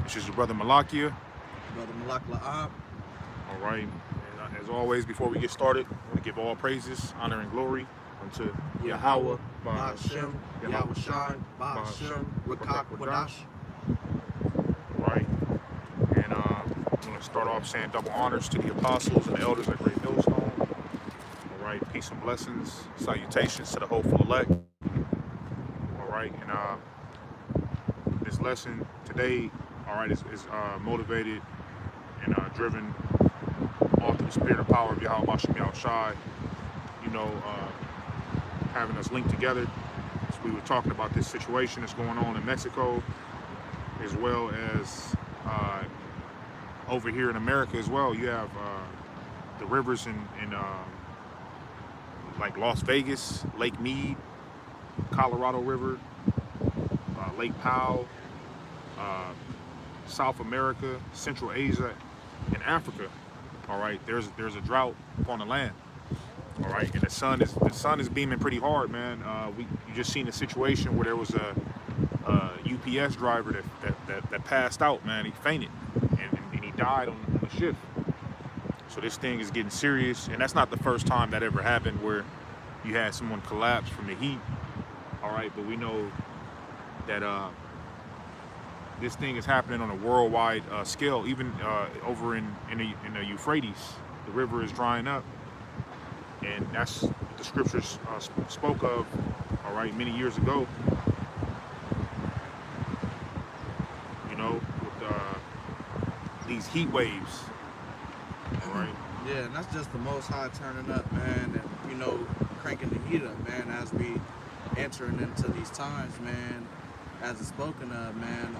This is your brother Malakia. Brother Malak La'ab. All right. And as always, before we get started, I want to give all praises, honor, and glory unto Yahawah, Yahawah, bahasham, Yahawashi, bahasham, Rakak Wadash. All right. And I'm going to start off saying double honors to the apostles and the elders at Great Millstone. All right. Peace and blessings. Salutations to the hopeful elect. All right. And this lesson today, all right, is motivated and driven off the spirit of power of Yahawashi, having us linked together. So we were talking about this situation that's going on in Mexico, as well as over here in America as well. You have the rivers in like Las Vegas, Lake Mead, Colorado River, Lake Powell, South America, Central Asia, and Africa. All right, there's a drought upon the land. All right, and the sun is beaming pretty hard, man. You just seen a situation where there was a UPS driver that passed out, man. He fainted and he died on the shift. So this thing is getting serious, and that's not the first time that ever happened where you had someone collapse from the heat. All right, but we know that this thing is happening on a worldwide scale. Even over in the Euphrates, the river is drying up, and that's what the scriptures spoke of. All right, many years ago. You know, with these heat waves. All right. Yeah, and that's just the Most High turning up, man, and cranking the heat up, man, as we entering into these times, man. As it's spoken of, man,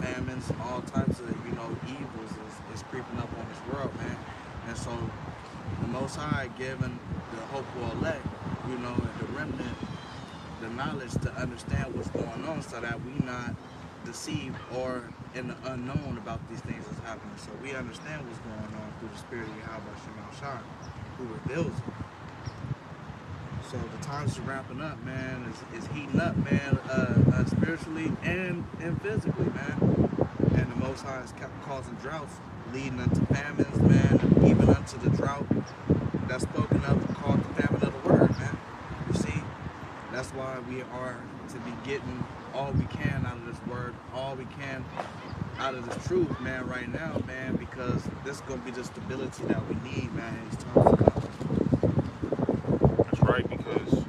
famines, all types of, evils is creeping up on this world, man. And so the Most High giving the hopeful elect, and the remnant, the knowledge to understand what's going on so that we not deceived or in the unknown about these things that's happening. So we understand what's going on through the spirit of Yahawashi, who reveals it. So the times is ramping up, man. It's heating up, man, spiritually and physically, man. And the Most High is causing droughts, leading unto famines, man, and even unto the drought that's spoken of, called the famine of the word, man. You see, that's why we are to be getting all we can out of this word, all we can out of this truth, man, right now, man, because this is going to be the stability that we need, man, in these times to come. That's right, because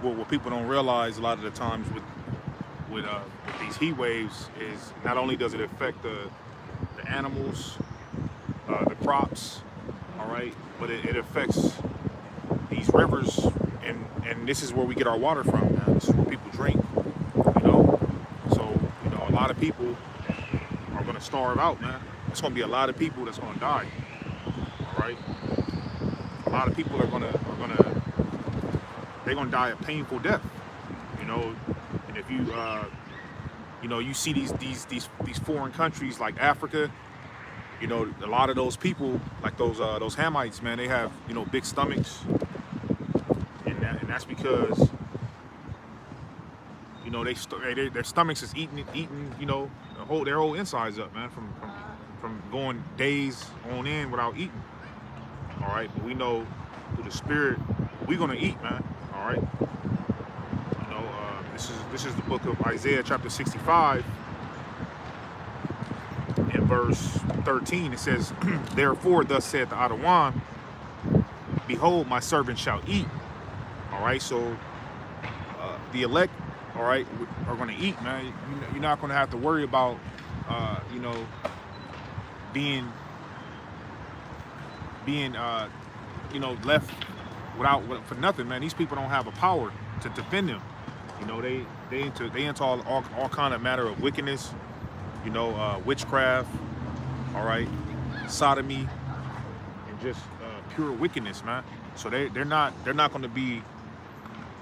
what people don't realize a lot of the times with these heat waves is not only does it affect the animals, the crops, all right, but it affects these rivers, and this is where we get our water from, man. This is where people drink, So, a lot of people are gonna starve out, man. There's gonna be a lot of people that's gonna die, all right. A lot of people are gonna die a painful death, And if you see these foreign countries like Africa, a lot of those people, like those Hamites, man, they have big stomachs, and that's because their stomachs is eating their whole insides up, man, from going days on end without eating. All right, but we know through the spirit we're gonna eat, man. All right. This is the book of Isaiah, chapter 65, in verse 13. It says, "Therefore, thus saith the Atham, behold, my servant shall eat." All right. So the elect, all right, are gonna eat, man. You're not gonna have to worry about, being left for nothing, man. These people don't have a power to defend them. They into all kind of matter of wickedness, witchcraft, all right, sodomy, and just pure wickedness, man. So they're not going to be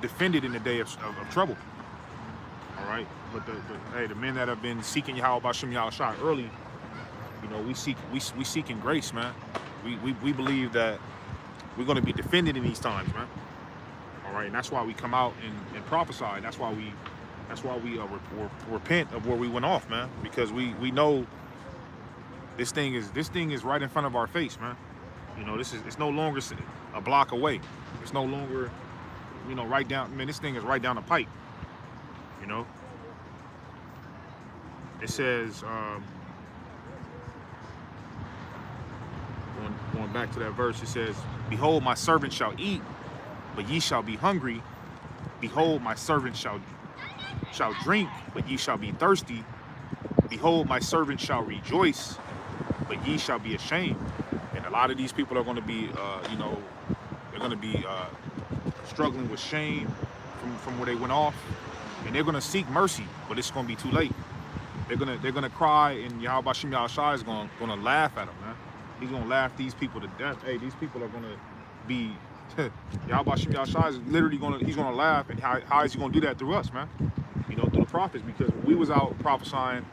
defended in the day of trouble, all right. But the men that have been seeking Yahawashi early, we seeking grace, man. We believe that we're going to be defended in these times, man. All right, and that's why we come out and prophesy. That's why we That's why we repent of where we went off, man, because we know this thing is right in front of our face, man. You know, it's no longer a block away. It's no longer, you know, right down. Man, this thing is right down the pipe. You know. It says, going back to that verse, it says, "Behold, my servant shall eat, but ye shall be hungry. Behold, my servant shall drink, but ye shall be thirsty. Behold, my servant shall rejoice, but ye shall be ashamed." And a lot of these people are going to be, you know, they're going to be struggling with shame from where they went off, and they're going to seek mercy, but it's going to be too late. They're gonna cry, and Yahawashi is gonna laugh at them, man. He's gonna laugh these people to death. Hey, these people are gonna be Yahawashi is literally gonna laugh, and how is he gonna do that through us, man? You know, through the prophets, because when we was out prophesying,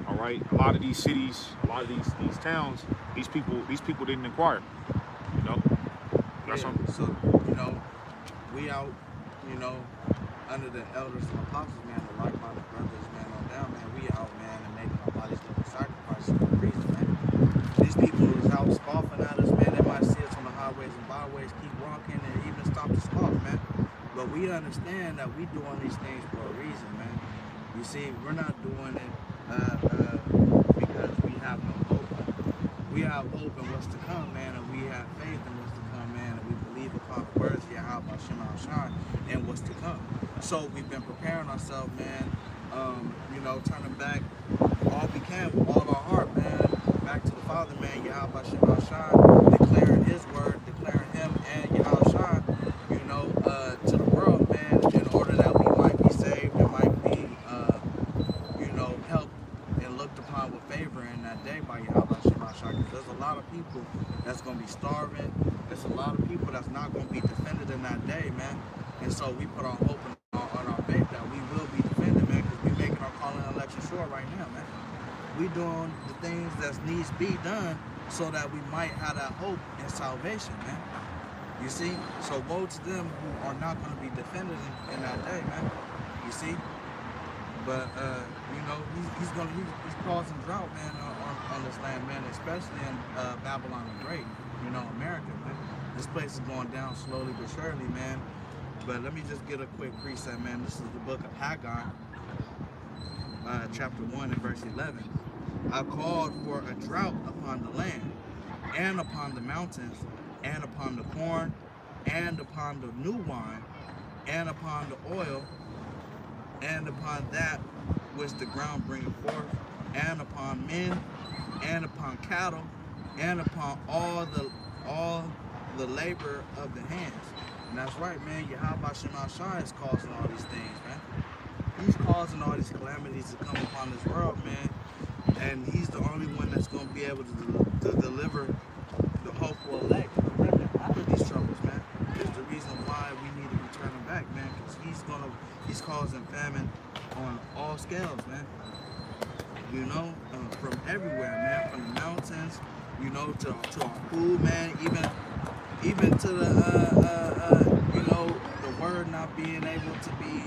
all right, a lot of these cities, a lot of these towns, these people didn't inquire. You know, that's yeah, so you know, we out, you know, under the elders and apostles, man, the like-minded brothers, man, on down, man, we out, man, and making our bodies living sacrifices for a reason, man. These people is out scoffing at us, man. They might see us on the highways and byways, keep walking, and even stop to scoff, man. But we understand that we doing these things for a reason, man. You see, we're not doing it because we have no hope. We have hope in what's to come, man, and we have faith in what's to come, man, and we believe upon the words of Yahawah and what's to come. So we've been preparing ourselves, man, you know, turning back all we can with all our heart, man, back to the Father, man, Yahawah, declaring His word, declaring Him and Yahawah, you know, to the world, man, in order that we might be saved and might be, you know, helped and looked upon with favor in that day by Yahawah. Because there's a lot of people that's going to be starving. There's a lot of people that's not going to be defended in that day, man. And so we put our hope on our faith that we will be defended, man, because we're making our calling and election sure right now, man. We doing the things that needs to be done so that we might have that hope and salvation, man. You see? So woe to them who are not going to be defended in that day, man. You see? But you know, he's causing drought, man, on this land, man, especially in Babylon the Great, you know, America, man. This place is going down slowly but surely, man. But let me just get a quick precept, man. This is the book of Haggai, chapter 1 and verse 11. "I called for a drought upon the land, and upon the mountains, and upon the corn, and upon the new wine, and upon the oil, and upon that which the ground bringeth forth, and upon men, and upon cattle, and upon all the labor of the hands." And that's right, man. Yahawashi is causing all these things, man. He's causing all these calamities to come upon this world, man. And He's the only one that's going to be able to deliver the hopeful elect out of these troubles, man. It's the reason why we need to be turning back, man, because He's causing famine on all scales, man. You know, from everywhere, man, from the mountains, you know, to our food, man, even to the you know, the word not being able to be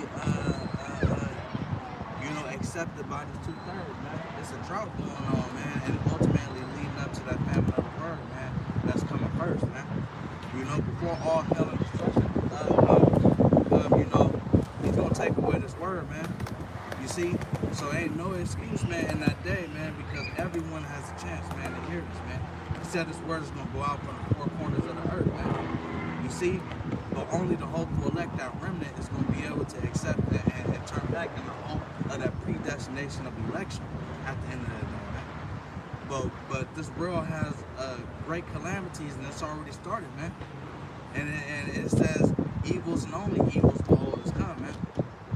you know, accepted by the 2/3, man. It's a drought going on, man, and ultimately leading up to that famine of the word, man, that's coming first, man. You know, before all hell and destruction, you know, He's gonna take away this word, man. You see? So ain't no excuse, man, in that day, man, because everyone has a chance, man, to hear this, man. He said this word is gonna go out from the 4 corners of the earth, man. You see? But only the hopeful elect, that remnant, is gonna be able to accept it and turn back in the hope of that predestination of election at the end of the day, man. But this world has great calamities, and it's already started, man. And it says evils and only evils behold is come, man.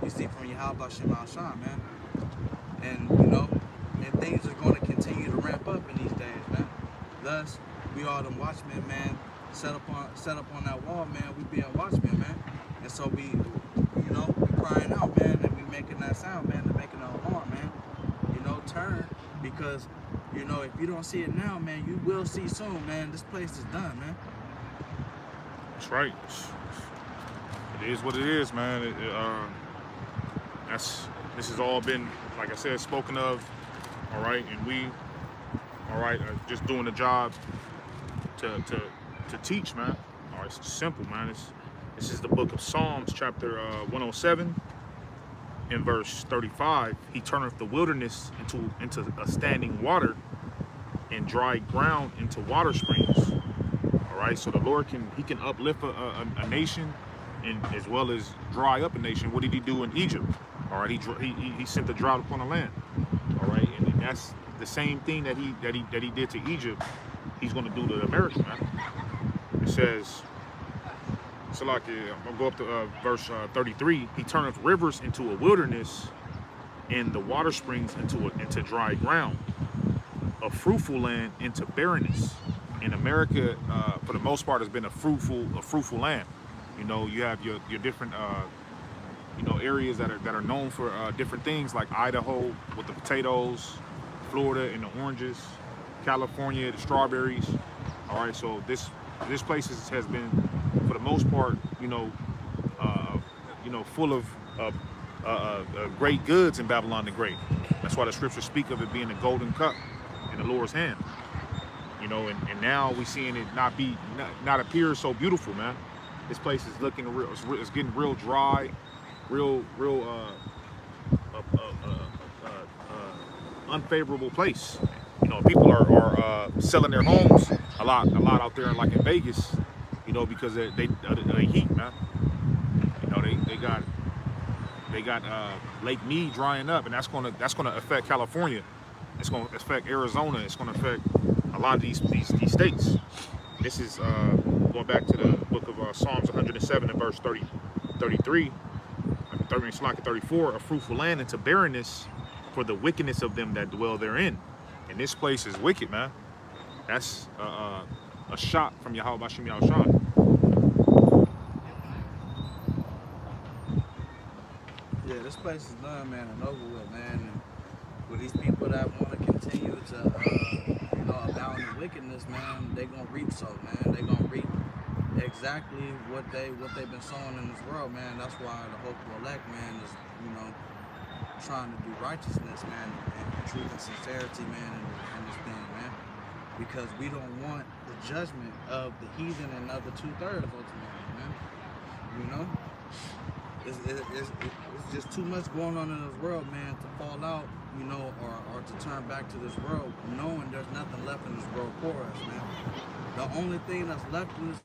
You see, from Yahawashi, man. And you know, and things are going to continue to ramp up in these days, man. Thus, we are the watchmen, man, set up on that wall, man. We being watchmen, man. And so we, you know, we crying out, man, and we making that sound, man, and making an alarm, man. You know, turn, because, you know, if you don't see it now, man, you will see soon, man. This place is done, man. That's right. It is what it is, man. This has all been, like I said, spoken of, all right, and we, all right, are just doing the job to teach, man. All right, it's simple, man. This is the book of Psalms, chapter 107, in verse 35. He turneth the wilderness into a standing water, and dry ground into water springs. All right, so the Lord he can uplift a nation, and as well as dry up a nation. What did he do in Egypt? All right, he sent the drought upon the land. All right, and that's the same thing that he did to Egypt. He's going to do to America, man. It says, so like I'm gonna go up to verse 33. He turneth rivers into a wilderness, and the water springs into dry ground, a fruitful land into barrenness. In America, for the most part, has been a fruitful land. You know, you have your different areas that are known for different things, like Idaho with the potatoes, Florida and the oranges, California the strawberries. All right, so this place has been, for the most part, full of great goods in Babylon the Great. That's why the scriptures speak of it being a golden cup in the Lord's hand. You know, and now we seeing it not appear so beautiful, man. This place is looking real. It's getting real dry, real unfavorable place. You know, people are selling their homes a lot out there, like in Vegas. You know, because they heat, man. You know, they got Lake Mead drying up, and that's gonna affect California. It's gonna affect Arizona. It's gonna affect a lot of these states. This is going back to the book of Psalms 107 and verse 33, 34. A fruitful land into barrenness, for the wickedness of them that dwell therein. And this place is wicked, man. That's a shot from Yahawashi Yahawashi. Yeah, this place is done, man, and over with, man. And with these people that want to continue to, abound in wickedness, man, they gonna reap so, man. They gonna reap exactly what they've been sowing in this world, man. That's why the hopeful elect, man, is trying to do righteousness, man, and truth and sincerity, man, in this thing, man. Because we don't want the judgment of the heathen and of the 2/3 ultimately, man. You know, it's just too much going on in this world, man, to fall out, or to turn back to this world, knowing there's nothing left in this world for us, man. The only thing that's left in this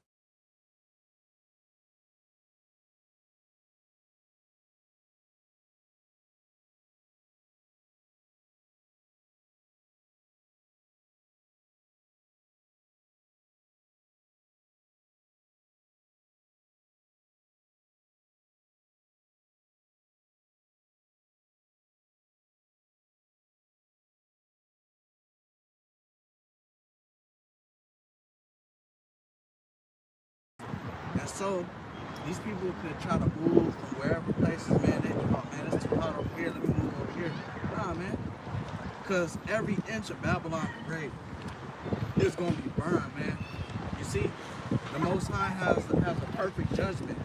And so these people could try to move from wherever places, man. They thought, man, it's too hot over here, let me move over here. Nah, man. Because every inch of Babylon the Great is going to be burned, man. You see, the Most High has a perfect judgment,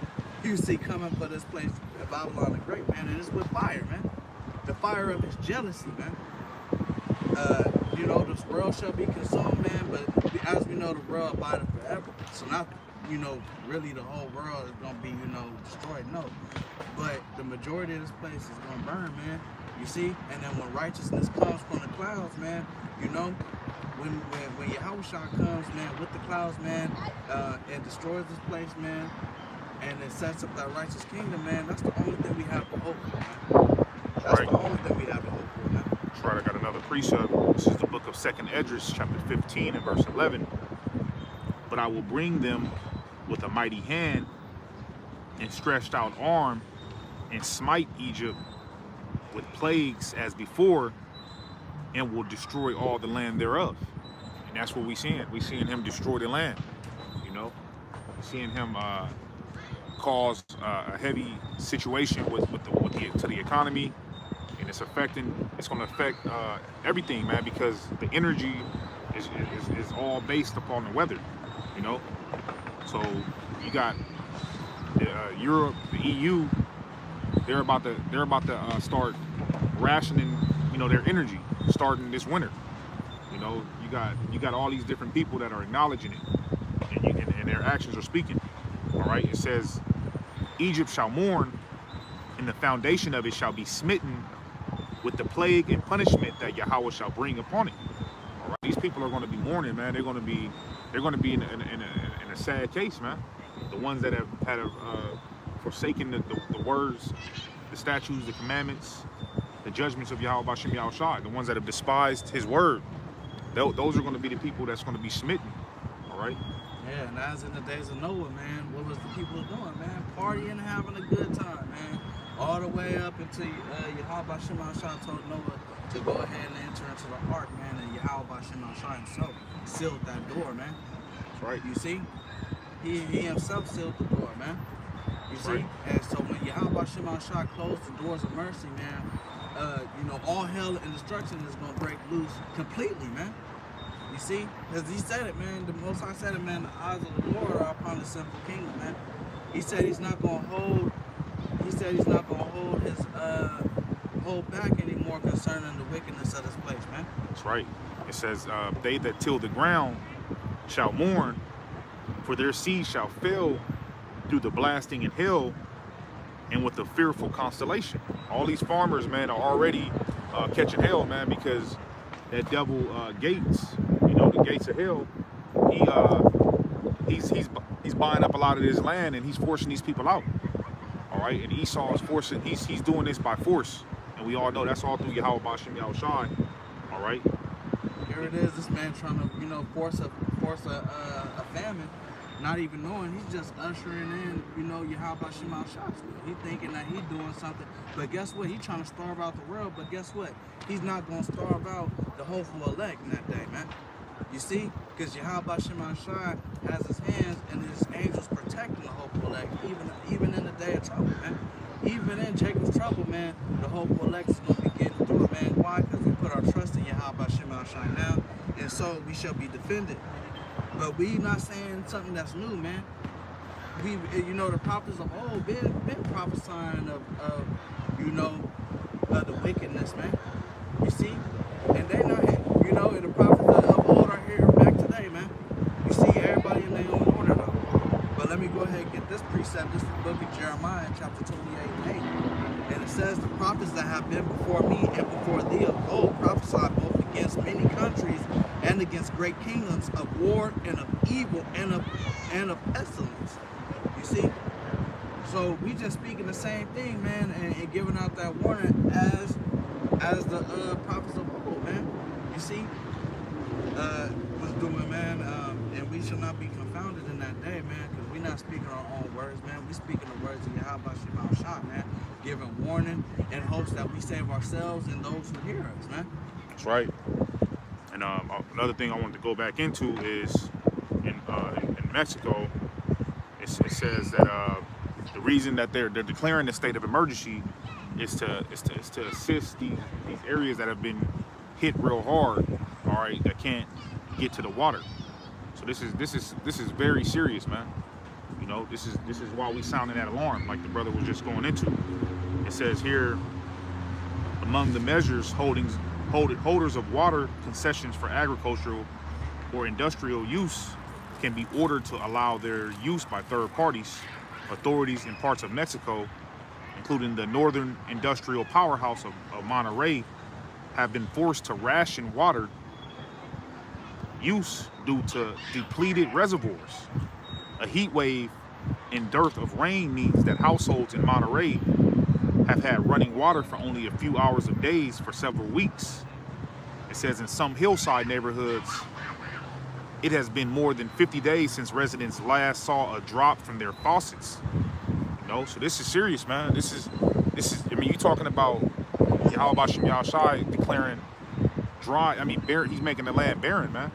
you see, coming for this place, Babylon the Great, man. And it's with fire, man. The fire of his jealousy, man. This world shall be consumed, man, but as we know, the world abideth forever. So not, really the whole world is going to be, destroyed, no. But the majority of this place is going to burn, man. You see? And then when righteousness comes from the clouds, man, when Yahawashi comes, man, with the clouds, man, and destroys this place, man, and it sets up that righteous kingdom, man, that's the only thing we have to hope for, man. That's right. The only thing we have to hope for, man. That's right, I got another precept. This is the book of 2nd Esdras, chapter 15 and verse 11. But I will bring them with a mighty hand and stretched out arm, and smite Egypt with plagues as before, and will destroy all the land thereof. And that's what we're seeing. We're seeing him destroy the land. We're seeing him cause a heavy situation to the economy, and it's going to affect everything, man, because the energy is all based upon the weather, So you got Europe, the EU. They're about to start rationing, you know, their energy starting this winter. You know, you got all these different people that are acknowledging it, and their actions are speaking. All right, it says, Egypt shall mourn, and the foundation of it shall be smitten with the plague and punishment that Yahawah shall bring upon it. All right, these people are going to be mourning, man. They're going to be in a sad case, man. The ones that have forsaken the words, the statutes, the commandments, the judgments of Yahweh Bashem Yahawashi, the ones that have despised his word. Those are going to be the people that's going to be smitten. All right. Yeah, and as in the days of Noah, man, what was the people doing, man? Partying, having a good time, man. All the way up until Yahweh Bashem Yahawashi told Noah to go ahead and enter into the ark, man, and Yahweh Bashem Yahawashi himself sealed that door, man. That's right. You see? He himself sealed the door, man. You see? Right. And so when Yahweh Bashem Yahawashi closed the doors of mercy, man, you know, all hell and destruction is going to break loose completely, man. You see? Because he said it, man. The Most High said it, man. The eyes of the Lord are upon the sinful kingdom, man. He said he's not going to hold. He said he's not going to hold his hold back anymore concerning the wickedness of this place, man. That's right. It says, they that till the ground shall mourn, for their seed shall fail through the blasting and hail, and with the fearful constellation. All these farmers, man, are already catching hell, man, because that devil Gates, you know, the gates of hell, he's buying up a lot of this land, and he's forcing these people out. All right, and Esau is forcing. He's doing this by force, and we all know that's all through Yahweh Bashem Yahawashi. All right. Here it is. This man trying to, you know, force a famine, not even knowing he's just ushering in, you know, Yahweh Bashem Yahawashi. He thinking that he's doing something, but guess what? He's trying to starve out the world, but guess what? He's not going to starve out the hopeful elect in that day, man. You see? Because Yahweh Bashem Yahawashi has his hands and his angels protecting the hopeful elect, even in the day of trouble, man. Even in Jacob's trouble, man, the hopeful elect is going to be getting through it, man. Why? Because we put our trust in Yahweh Bashem Yahawashi now, and so we shall be defended. But we not saying something that's new, man. We, you know, the prophets of old been prophesying of you know, the wickedness, man. You see? And they not, you know, the prophets of old are here back today, man. You see, everybody in their own order, though. But let me go ahead and get this precept. This is the book of Jeremiah, chapter 28 and 8. And it says, the prophets that have been before me and before thee of old prophesied both against many countries and against great kingdoms, of war and of evil and of pestilence. You see? So we just speaking the same thing, man, and giving out that warning as the prophets of old, man. You see? Was doing, man, and we shall not be confounded in that day, man, because we're not speaking our own words, man. We speaking the words of Yahweh Bashem Yahawashi, man, giving warning in hopes that we save ourselves and those who hear us, man. That's right. And another thing I wanted to go back into is in Mexico, it says that the reason that they're declaring the state of emergency is to assist these areas that have been hit real hard, all right, that can't get to the water. So this is very serious, man. You know, this is why we sounding that alarm, like the brother was just going into. It says here, among the measures holders of water concessions for agricultural or industrial use can be ordered to allow their use by third parties. Authorities in parts of Mexico, including the northern industrial powerhouse of Monterrey, have been forced to ration water use due to depleted reservoirs. A heat wave and dearth of rain means that households in Monterrey have had running water for only a few hours of days for several weeks. It says in some hillside neighborhoods, it has been more than 50 days since residents last saw a drop from their faucets. You know, so this is serious, man. This is. I mean, you talking about Yahweh Bashem Yahawashi declaring dry. I mean, barren. He's making the land barren, man.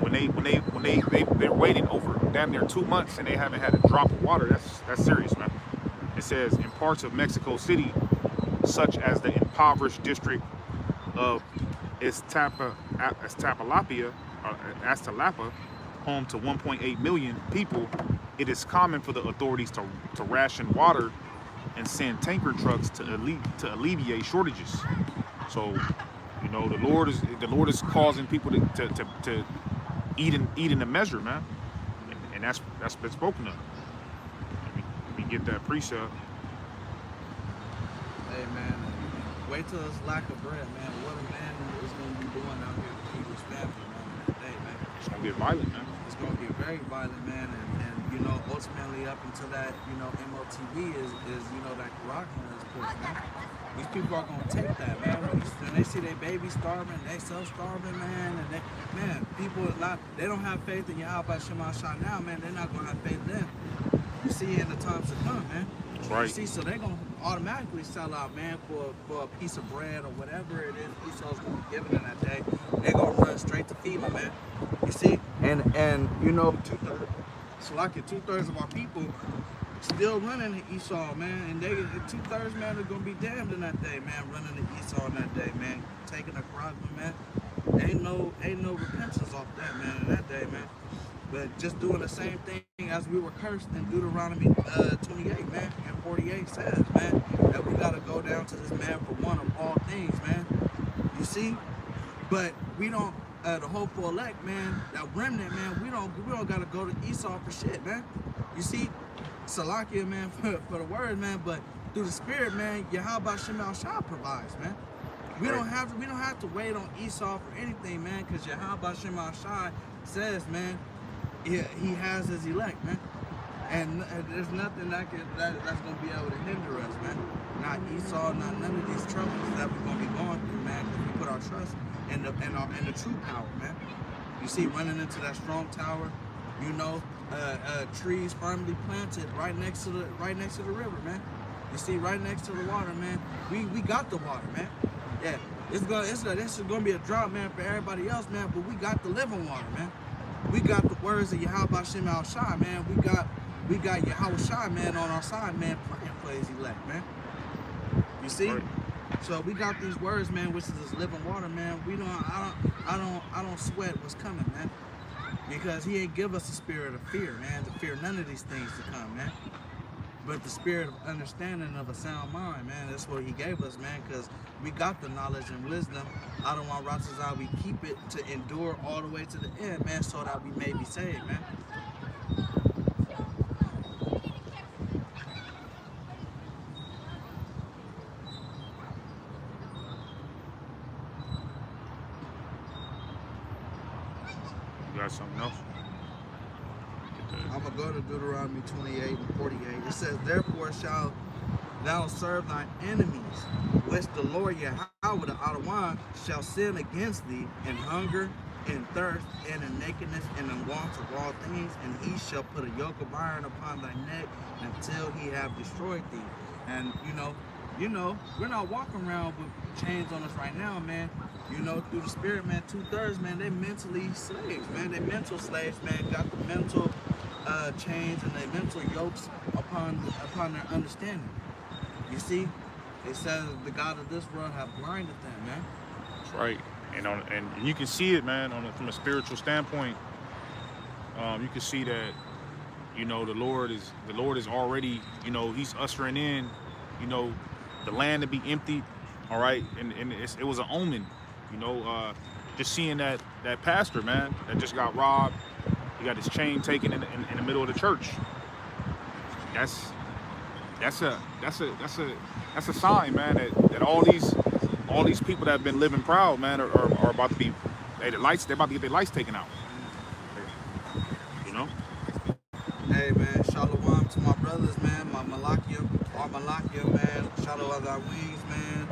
When they're waiting over damn near 2 months and they haven't had a drop of water. That's serious, man. It says in parts of Mexico City, such as the impoverished district of Aztalapa, home to 1.8 million people, it is common for the authorities to ration water and send tanker trucks to alleviate shortages. So, you know, the Lord is causing people to eat in a measure, man, and that's been spoken of. Let me get that precept. Hey man, wait till it's lack of bread, man. What a man is gonna be doing out here to feed his family, man, in that day, man. It's gonna get violent, man. It's gonna get very violent, man, and you know, ultimately up until that, you know, MOTV is you know, that Barak is pushed, man. These people are gonna take that, man. When they see their baby starving, they self-starving, man, and people they don't have faith in Yahawah Shemashah now, man. They're not gonna have faith then. You see, in the times to come, man. That's right. You see, so they're gonna automatically sell out, man, for a piece of bread or whatever it is Esau's gonna be given in that day. They're gonna run straight to FEMA, man. You see, and you know, two-thirds of our people still running to Esau, man, and they 2/3, man, are gonna be damned in that day, man, running to Esau in that day, man, taking a crop, man. Ain't no repentance off that, man, in that day, man. But just doing the same thing as we were cursed in Deuteronomy 28, man, and 48 says, man, that we gotta go down to this man for one of all things, man. You see, but we don't. The hopeful elect, man, that remnant, man, we don't gotta go to Esau for shit, man. You see, Salakia, man, for the word, man, but through the Spirit, man, Yahawah Shemashah provides, man. We don't have to wait on Esau for anything, man, because Yahawah Shemashah says, man, he has his elect, man, and there's nothing that's gonna be able to hinder us, man. Not Esau, not none of these troubles that we're gonna be going through, man, because we put our trust in the true power, man. You see, running into that strong tower, you know, trees firmly planted right next to the river, man. You see, right next to the water, man. We got the water, man. Yeah, this is gonna be a drought, man, for everybody else, man. But we got the living water, man. We got the words of Yahawah Shemashah, man. We got Yahawashi, man, on our side, man, praying for his elect, man. You see? Right. So we got these words, man, which is this living water, man. I don't sweat what's coming, man. Because he ain't give us a spirit of fear, man, to fear none of these things to come, man. But the spirit of understanding of a sound mind, man, that's what he gave us, man, because we got the knowledge and wisdom. I don't want Ratazah, we keep it to endure all the way to the end, man, so that we may be saved, man. You got something else? I'm going to go to Deuteronomy 28 and 48. It says, therefore shall thou serve thine enemies, which the Lord Yahawah, the Atham, shall send against thee in hunger, in thirst, and in nakedness, and in want of all things, and he shall put a yoke of iron upon thy neck until he have destroyed thee. And you know, we're not walking around with chains on us right now, man. You know, through the Spirit, man, 2/3, man, they mentally slaves, man. They mental slaves, man. Got the mental chains and the mental yokes upon their understanding. You see, it says the God of this world have blinded them, man. That's right, and you can see it, man, from a spiritual standpoint. You can see that, you know, the Lord is already, you know, he's ushering in, you know, the land to be emptied. All right, and it was an omen, you know, just seeing that pastor, man, that just got robbed. He got his chain taken in the middle of the church. That's a sign, man, that all these people that have been living proud, man, are about to be they're about to get their lights taken out. You know? Hey man, Shalawam to my brothers, man, my our Malakia, man, Shalawam thy wings, man,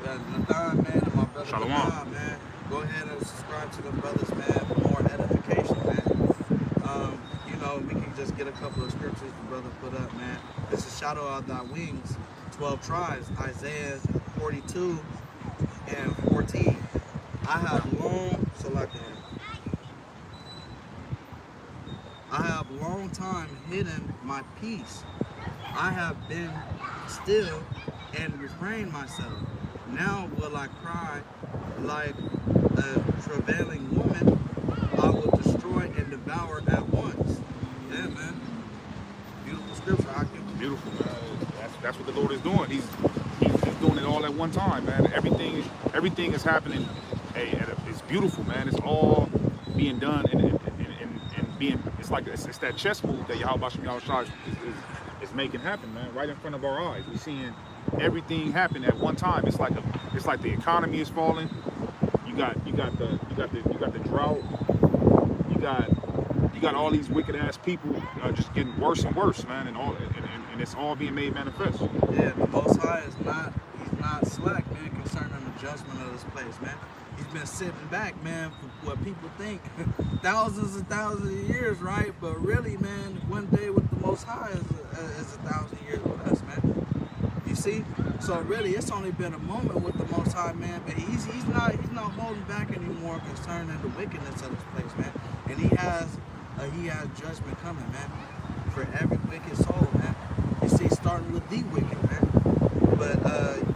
Nathan, man, and my brother Shalawam, man. Go ahead and subscribe to them brothers, man, for more edification, man. You know, we can just get a couple of scriptures the brother put up, man. This is Shadow of Thy Wings, 12 tribes, Isaiah 42 and 14. I have long time hidden my peace. I have been still and refrained myself. Now will I cry like a travailing woman. I will destroy and devour at once. Yeah, man. Beautiful scripture, Hakim. Beautiful, man. That's That's what the Lord is doing. He's doing it all at one time, man. Everything is happening. Hey, it's beautiful, man. It's all being done and being. It's that chess move that Yahawashi is making happen, man. Right in front of our eyes, we're seeing everything happen at one time. It's like the economy is falling. You got the drought. You got all these wicked ass people just getting worse and worse, man, and it's all being made manifest. Yeah, the Most High he's not slack, man, concerning the judgment of this place, man. He's been sitting back, man, for what people think thousands and thousands of years, right? But really, man, one day with the Most High is 1,000 years with us, man. You see? So really, it's only been a moment with the Most High, man, but he's not holding back anymore concerning the wickedness of this place, man. And he has judgment coming, man, for every wicked soul, man. You see, starting with the wicked, man. But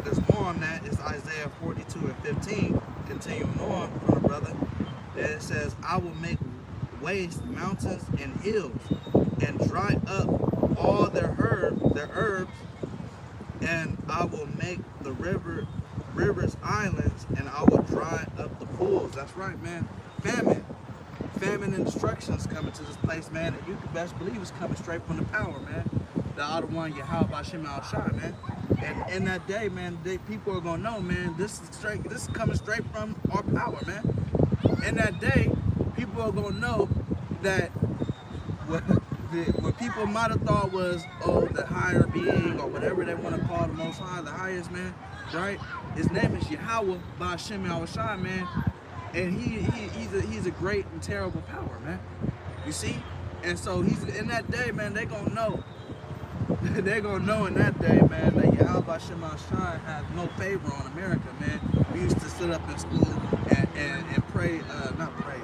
there's more on that. It's Isaiah 42 and 15, continuing on from the brother. That it says, I will make waste mountains and hills, and dry up all their herbs, and I will make the rivers islands, and I will dry up the pools. That's right, man. Famine and destruction is coming to this place, man, and you can best believe it's coming straight from the power, man. The outer one, Yahawah, man. And in that day, man, people are gonna know, man, this is coming straight from our power, man. In that day, people are gonna know that what people might have thought was, the higher being or whatever they want to call the Most High, the highest, man, right? His name is Yahawah, bahasham, Yahawashi, man. And he's a great and terrible power, man. You see? And so he's in that day, man, they're gonna know. They're gonna know in that day, man, that Yahawah has no favor on America, man. We used to sit up in school and pray, not pray,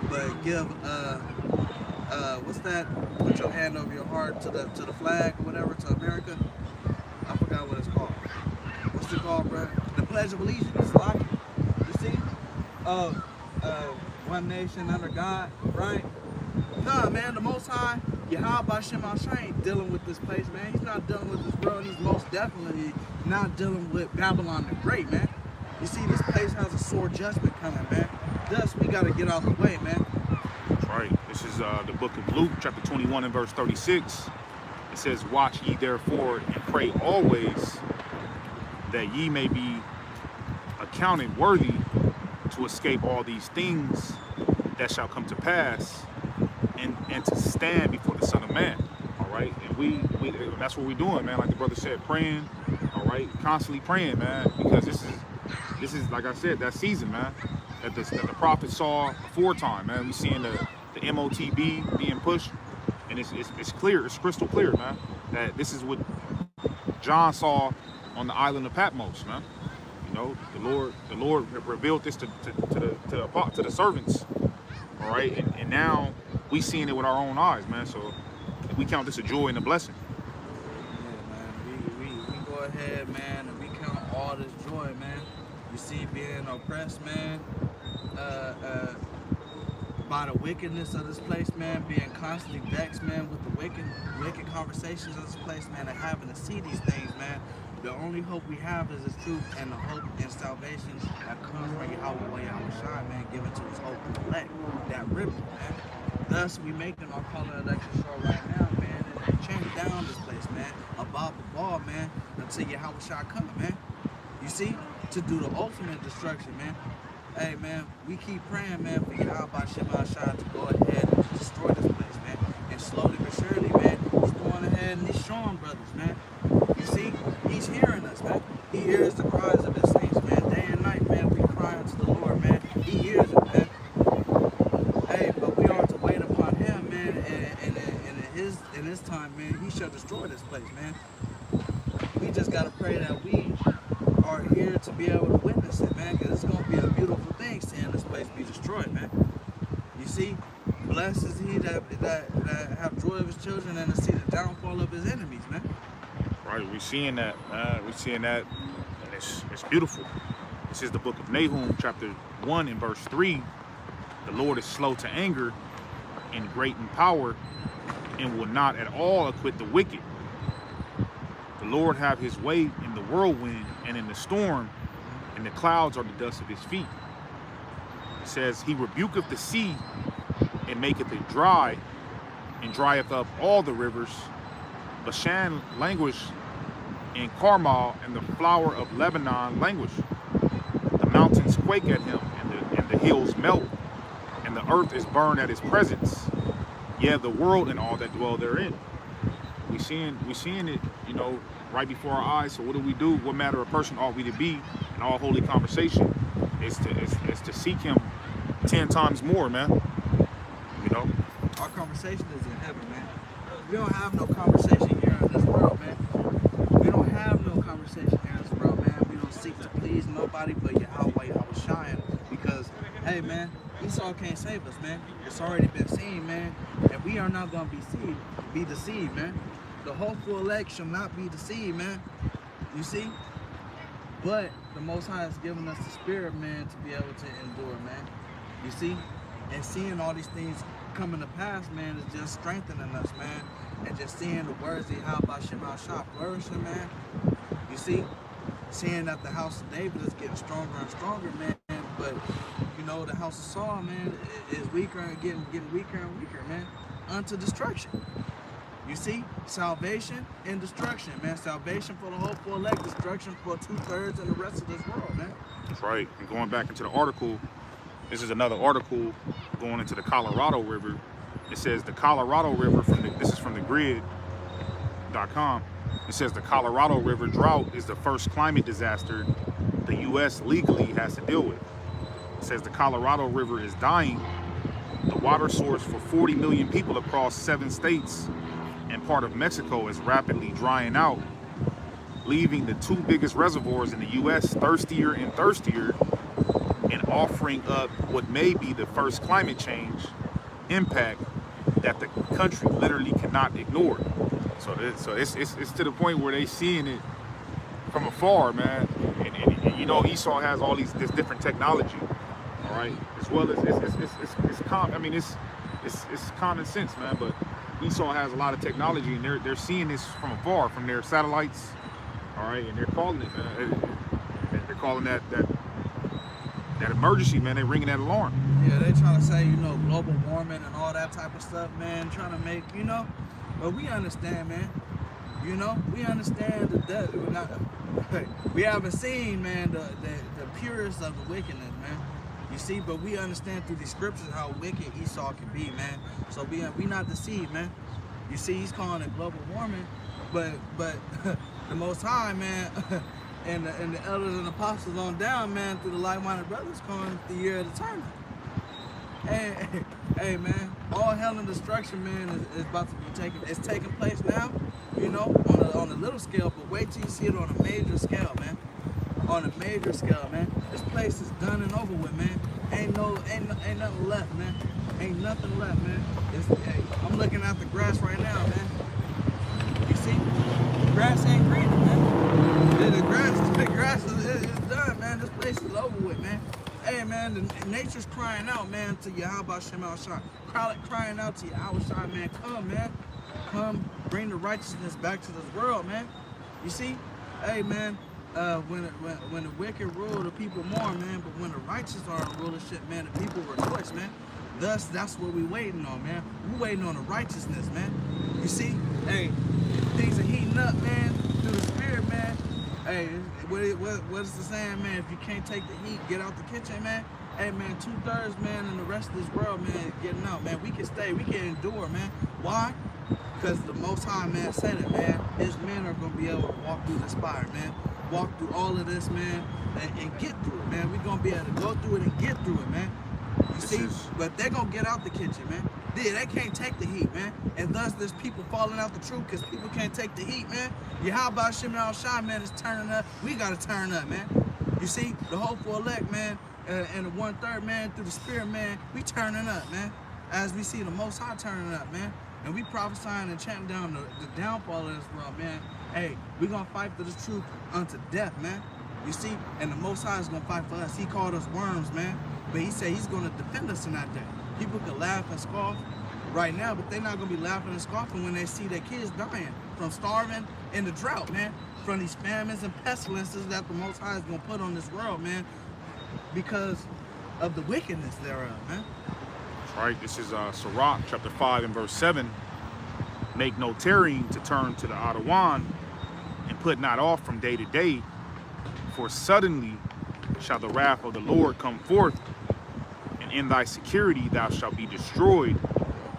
but give what's that? Put your hand over your heart to the flag or whatever, to America. I forgot what it's called. What's it called, bro? The Pledge of Allegiance, like, you see? One nation under God, right? Nah, man, the Most High, Yahawah ain't dealing with this place, man. He's not dealing with this world. He's most definitely not dealing with Babylon the Great, man. You see, this place has a sore judgment coming, man. Thus, we got to get out the way, man. That's right. This is the book of Luke, chapter 21 and verse 36. It says, watch ye therefore and pray always, that ye may be accounted worthy to escape all these things that shall come to pass, and to stand before the Son of Man. All right, and we that's what we're doing, man. Like the brother said, praying. All right, constantly praying, man, because this is like I said, that season, man, that the prophet saw aforetime, man. We seeing the MOTB being pushed, and it's clear, it's crystal clear, man, that this is what John saw on the island of Patmos, man. You know, the Lord revealed this to the servants. All right, and now we seeing it with our own eyes, man. So we count this a joy and a blessing. Yeah, man. We go ahead, man, and we count all this joy, man. You see, being oppressed, man, by the wickedness of this place, man, being constantly vexed, man, with the wicked conversations of this place, man, and having to see these things, man. The only hope we have is the truth and the hope and salvation that comes from Yahawashi, man, given to his hope and elect, that river, man. Thus, we making our color election show right now, man, and change down this place, man, above the ball, man, until Yahawashi come, man. You see, to do the ultimate destruction, man. Hey, man, we keep praying, man, for Yahawashi to go ahead and destroy this place, man. And slowly but surely, man, he's going ahead and he's showing brothers, man. You see, he's hearing us, man. He hears the cries of his saints, man. Day and night, man, we cry unto the Lord, man. He hears it, man. Hey, but we are to wait upon him, man, and in his time, man, he shall destroy this place, man. We just got to pray that we are here to be able to witness it, man, because it's going to be a beautiful thing seeing this place be destroyed, man. You see, blessed is he that have joy of his children and to see the downfall of his enemies, man. Right, we're seeing that, man. We're seeing that, and it's beautiful. This is the book of Nahum, chapter 1 and verse 3. The Lord is slow to anger and great in power, and will not at all acquit the wicked. The Lord have his way in the whirlwind and in the storm, and the clouds are the dust of his feet. It says, he rebuketh the sea and maketh it dry, and drieth up all the rivers. Bashan languish, and Carmel and the flower of Lebanon languish. The mountains quake at him, and the hills melt, and the earth is burned at his presence. Yeah, the world and all that dwell therein. We seeing it, you know, right before our eyes. So what do? What matter of person ought we to be in all holy conversation? Is to seek him 10 times more, man. You know? Our conversation is in heaven, man. We don't have no conversation here in this world, man. We don't have no conversation here in this world, man. We don't seek to please nobody but Yahawah, Yahawashi. Because, hey, man, Esau can't save us, man. It's already been seen, man. And we are not going to be deceived, man. The hopeful elect shall not be deceived, man. You see? But the Most High has given us the spirit, man, to be able to endure, man. You see? And seeing all these things coming to pass, man, is just strengthening us, man. And just seeing the words of Yahawashi flourishing, man. You see? Seeing that the house of David is getting stronger and stronger, man. But, you know, the house of Saul, man, is weaker and getting weaker and weaker, man. Unto destruction. You see? Salvation and destruction, man. Salvation for the hopeful elect, destruction for 2/3 of the rest of this world, man. That's right. And going back into the article, this is another article going into the Colorado River. It says the Colorado River, this is from the grid.com. It says the Colorado River drought is the first climate disaster the U.S. legally has to deal with. It says the Colorado River is dying, the water source for 40 million people across 7 states and part of Mexico is rapidly drying out, leaving the 2 biggest reservoirs in the U.S. thirstier and thirstier, and offering up what may be the first climate change impact that the country literally cannot ignore. So it's to the point where they seeing it from afar, man. And you know, Esau has all this different technology, all right, as well as it's common sense, man. But Esau has a lot of technology, and they're seeing this from afar, from their satellites, all right, and they're calling it, man. They're calling that emergency, man. They're ringing that alarm. Yeah, they trying to say, you know, global warming and all that type of stuff, man. Trying to make, you know, but we understand, man. You know, we understand we haven't seen, man, the purest of the wickedness, man. You see, but we understand through the scriptures how wicked Esau can be, man. So we not deceived, man. You see, he's calling it global warming, but the Most High, man, and the elders and apostles on down, man, through the like-minded brothers, calling it the year of the turn. Hey, man, all hell and destruction, man, is about to be taking place now, you know, on a little scale, but wait till you see it on a major scale, man. On a major scale, man. This place is done and over with, man. Ain't nothing left, man. Ain't nothing left, man. I'm looking at the grass right now, man. You see, the grass ain't green, man. The grass is done, man. This place is over with, man. Hey, man, nature's crying out, man, to Yahawashi, crying out to Yahawashi, man. Come, man. Come, bring the righteousness back to this world, man. You see? Hey, man, when the wicked rule, the people mourn, man. But when the righteous are in rulership, man, the people rejoice, man. Thus, that's what we waiting on, man. We waiting on the righteousness, man. You see? Hey, things are heating up, man, through the spirit, man. Hey, what is the saying, man? If you can't take the heat, get out the kitchen, man. Hey, man, 2/3, man, and the rest of this world, man, is getting out, man. We can stay, we can endure, man. Why? Because the Most High, man, said it, man. His men are going to be able to walk through this fire, man. Walk through all of this, man, and get through it, man. We're going to be able to go through it and get through it, man. You see? But they're going to get out the kitchen, man. They can't take the heat, man. And thus, there's people falling out the truth because people can't take the heat, man. Yahawashi, man, is turning up. We got to turn up, man. You see? The hopeful elect, man, and the 1/3, man, through the spirit, man, we turning up, man. As we see the Most High turning up, man. And we prophesying and chanting down the downfall of this world, man. Hey, we going to fight for the truth unto death, man. You see? And the Most High is going to fight for us. He called us worms, man. But he said he's going to defend us in that day. People could laugh and scoff, right now, but they're not gonna be laughing and scoffing when they see their kids dying from starving and the drought, man, from these famines and pestilences that the Most High is gonna put on this world, man, because of the wickedness thereof, man. That's right. This is Sirach chapter 5 and verse 7. Make no tarrying to turn to the Adawan, and put not off from day to day, for suddenly shall the wrath of the Lord come forth, and in thy security thou shalt be destroyed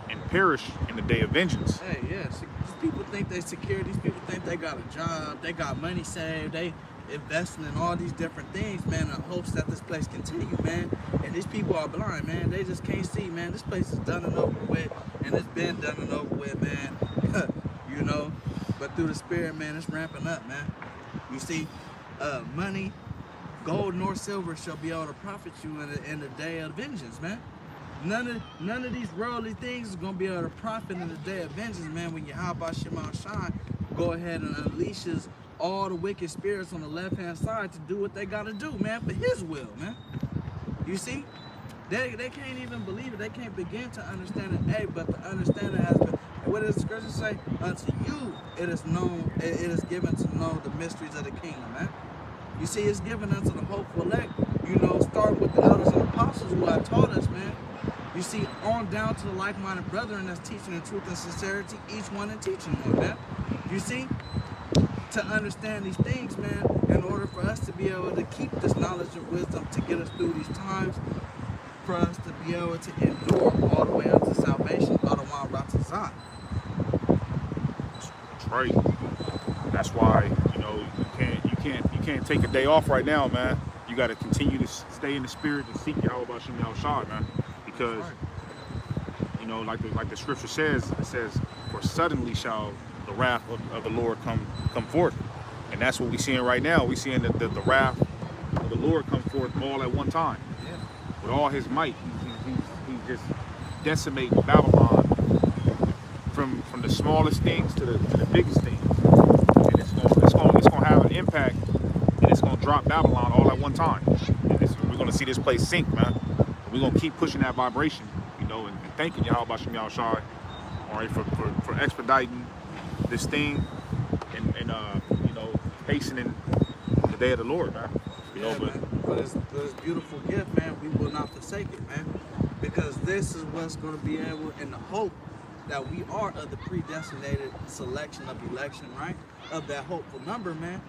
and perish in the day of vengeance. Hey, yes, these people think they secure. These people think they got a job, they got money saved, they investing in all these different things, man, in hopes that this place continue, man. And these people are blind, man. They just can't see, man. This place is done and over with, and it's been done and over with, man. You know, but through the Spirit, man, it's ramping up, man. You see, money, gold nor silver shall be able to profit you in the day of vengeance, man. None of these worldly things is gonna be able to profit in the day of vengeance, man. When Yahawashi go ahead and unleashes all the wicked spirits on the left-hand side to do what they gotta do, man, for His will, man. You see, they can't even believe it. They can't begin to understand it. Hey, but the understanding has been. What does the scripture say? Unto you it is known. It is given to know the mysteries of the kingdom, man. You see, it's given unto the hopeful elect. You know, starting with the elders and apostles who have taught us, man. You see, on down to the like-minded brethren that's teaching in truth and sincerity, each one and teaching one, man. You see, to understand these things, man, in order for us to be able to keep this knowledge and wisdom to get us through these times, for us to be able to endure all the way unto salvation, Atham, Barak. That's right. That's why, you know, you can't take a day off right now, man. You got to continue to stay in the Spirit and seek Yahawashi, man, because you know, like the scripture says, it says, for suddenly shall the wrath of the Lord come forth. And that's what we're seeing right now. We're seeing the wrath of the Lord come forth all at one time. Yeah. With all His might. He's just decimating Babylon from the smallest things to the biggest things. And it's gonna have an impact, and it's gonna drop Babylon all at one time. And we're gonna see this place sink, man. We're gonna keep pushing that vibration, you know, and thanking Yahawashi, all right, for expediting this thing and you know, hastening the day of the Lord, man. You know, but it's this beautiful gift, man. We will not forsake it, man, because this is what's going to be able, in the hope that we are of the predestinated selection of election, right? Of that hopeful number, man.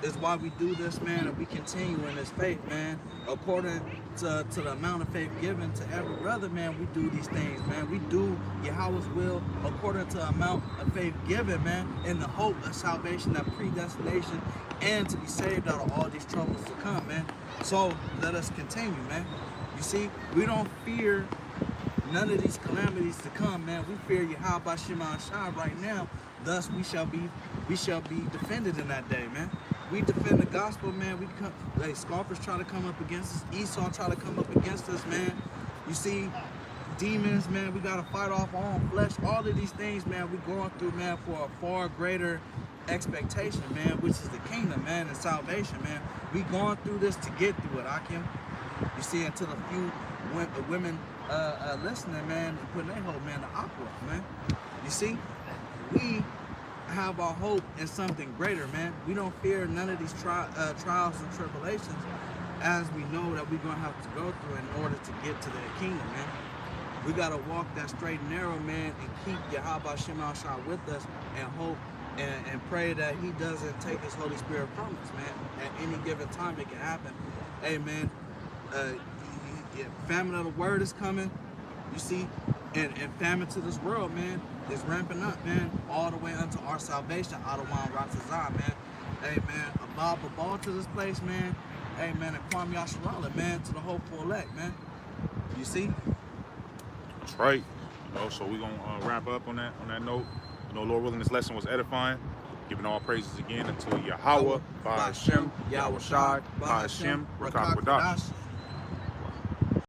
Is why we do this, man, and we continue in this faith, man. According to the amount of faith given to every brother, man, we do these things, man. We do Yahweh's will according to the amount of faith given, man, in the hope of salvation, that predestination, and to be saved out of all these troubles to come, man. So let us continue, man. You see, we don't fear none of these calamities to come, man. We fear Yahawashi right now. Thus we shall be defended in that day, man. We defend the gospel, man. We come, like, scoffers try to come up against us. Esau try to come up against us, man. You see, demons, man. We gotta fight off our own flesh. All of these things, man, we going through, man, for a far greater expectation, man, which is the kingdom, man, and salvation, man. We going through this to get through it, Akim. You see, until a few women listening, man, and putting their hope, man, to opera, man. You see, we have our hope in something greater, man. We don't fear none of these trials and tribulations, as we know that we're going to have to go through in order to get to the kingdom, man. We got to walk that straight and narrow, man, and keep Yahawashi with us, and hope and pray that He doesn't take His Holy Spirit from us, man. At any given time, it can happen. Hey, man, famine of the word is coming, you see, and famine to this world, man, is ramping up, man, all the way unto our salvation, Atham, man. Hey, man, a bob a ball to this place, man. Hey, man, and Kwame Yasharala, man, to the hopeful elect, man. You see? That's right. You know, so we're gonna wrap up on that note. You know, Lord willing, this lesson was edifying. Giving all praises again unto Yahawah, bahasham, Yahawashi, bahasham, Barak.